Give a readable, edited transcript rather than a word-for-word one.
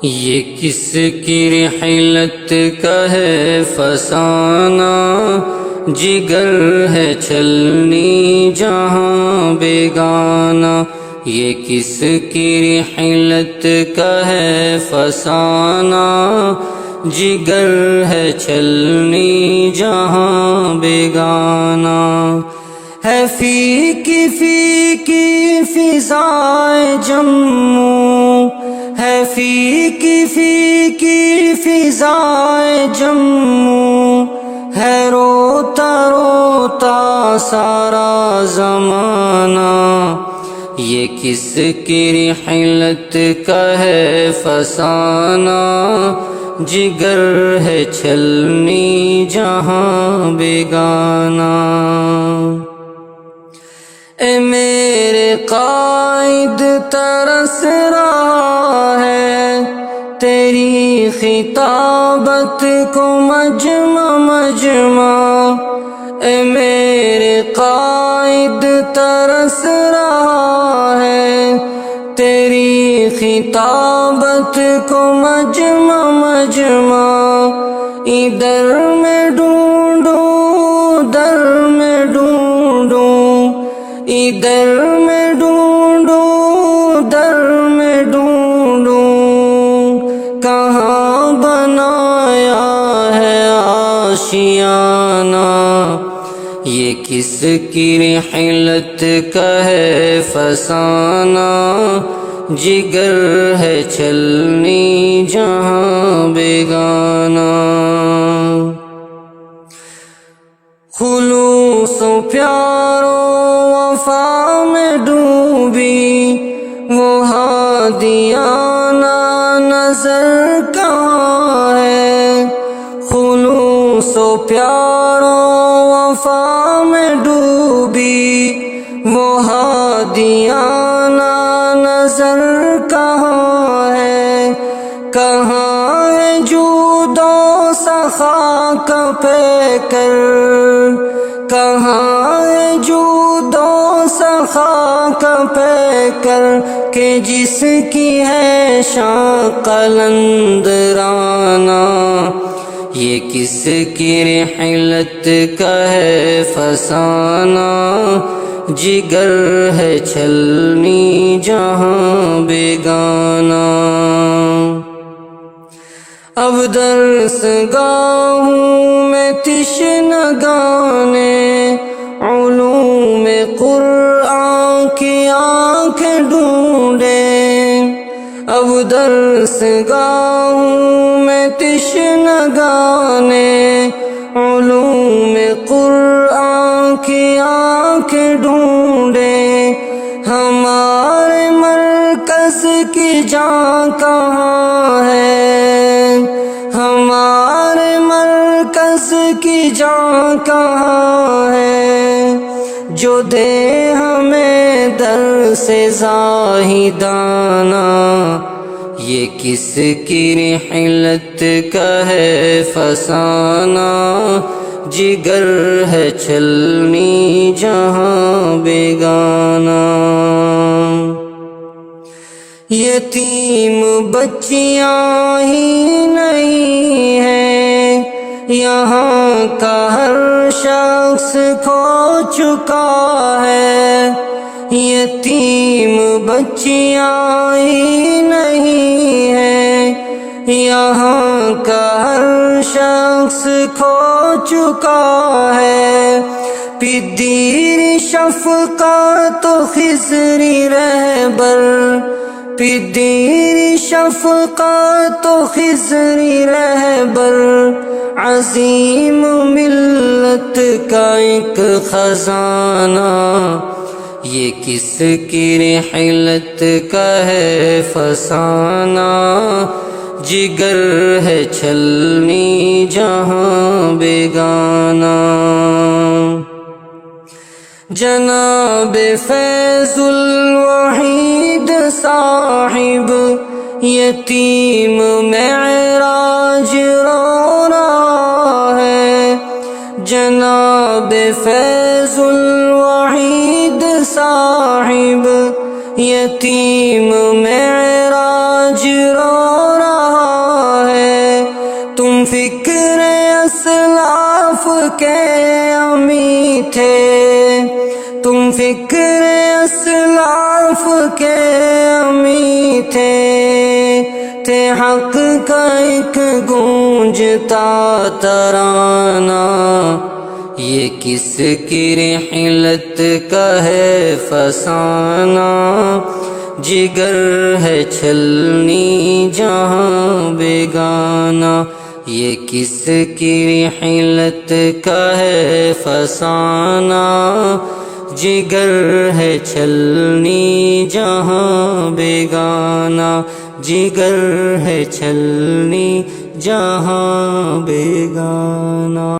یہ کس کی رحلت کا ہے فسانہ، جگر ہے چلنی جہاں بیگانہ۔ یہ کس کی رحلت کا ہے فسانہ، جگر ہے چلنی جہاں بیگانہ۔ ہے فیکی فضائے جموں، ہے فیکی فضائے جموں، ہے روتا روتا سارا زمانہ۔ یہ کس کی رحلت کا ہے فسانہ، جگر ہے چلنی جہاں بیگانہ۔ اے میرے قائد ترس رہا ہے تیری خطابت کو مجمع مجمع۔ اے میرے قائد ترس رہا ہے تیری خطابت کو مجمع مجمع۔ ادھر میں ڈھونڈوں ادھر میں ڈھونڈوں، ادھر میں ڈھونڈوں ادھر میں ڈھونڈوں، کہاں بنایا ہے آشیانہ۔ یہ کس کی رحلت کا ہے فسانہ، جگر ہے چلنی جہاں بیگانہ۔ خلوص و پیار و وفا میں ڈوبی وہ ہادیانہ نظر کہاں ہے۔ خلوص و پیار و وفا میں ڈوبی وہ ہادیانہ نظر کہاں ہے۔ کہاں ہے جود و سخا کا پیکر، کہاں ہے جود و سخا کا پیکر، کہ جس کی ہے شان قلندرانہ۔ یہ کس کی رحلت کا ہے فسانہ، جگر ہے چلنی جہاں بیگانہ۔ اب درس گاہوں میں تشنگان علوم قرآن کی آنکھیں ڈھونڈے۔ اب درس گاہوں میں تشنگان علوم قرآن کی آنکھیں ڈھونڈے۔ ہمارے مرکز کی جان کہاں ہے، ہمارے مرکز کی جان کہاں ہے، جو دے ہمیں در سے زاہدانہ۔ یہ کس کی رحلت کا ہے فسانہ، جگر ہے چلنی جہاں بیگانہ۔ یتیم بچیاں ہی نہیں ہیں، یہاں کا ہر شخص کھو چکا ہے۔ یتیم بچیاں ہی نہیں ہیں، یہاں کا ہر شخص کھو چکا ہے۔ پدیر شفقت و خضری رہبر، پدیر شفقت و خضری رہبر، عظیم ملت کا ایک خزانہ۔ یہ کس کی رحلت کا ہے فسانہ، جگر ہے چلنی جہاں بیگانہ۔ جناب فیض الوحید صاحب یتیم معراج رو رہا ہے۔ جناب فیض الوحید صاحب یتیم معراج رو رہا کے امی تھے، تم فکر اسلاف کے امی تھے حق کا ایک گونجتا ترانہ، یہ کس کی رحلت کا ہے فسانہ، جگر ہے چھلنی جہاں بیگانہ، یہ کس کی رحلت کا ہے فسانہ، جگر ہے چھلنی جہاں بیگانہ، جگر ہے چھلنی جہاں بیگانہ۔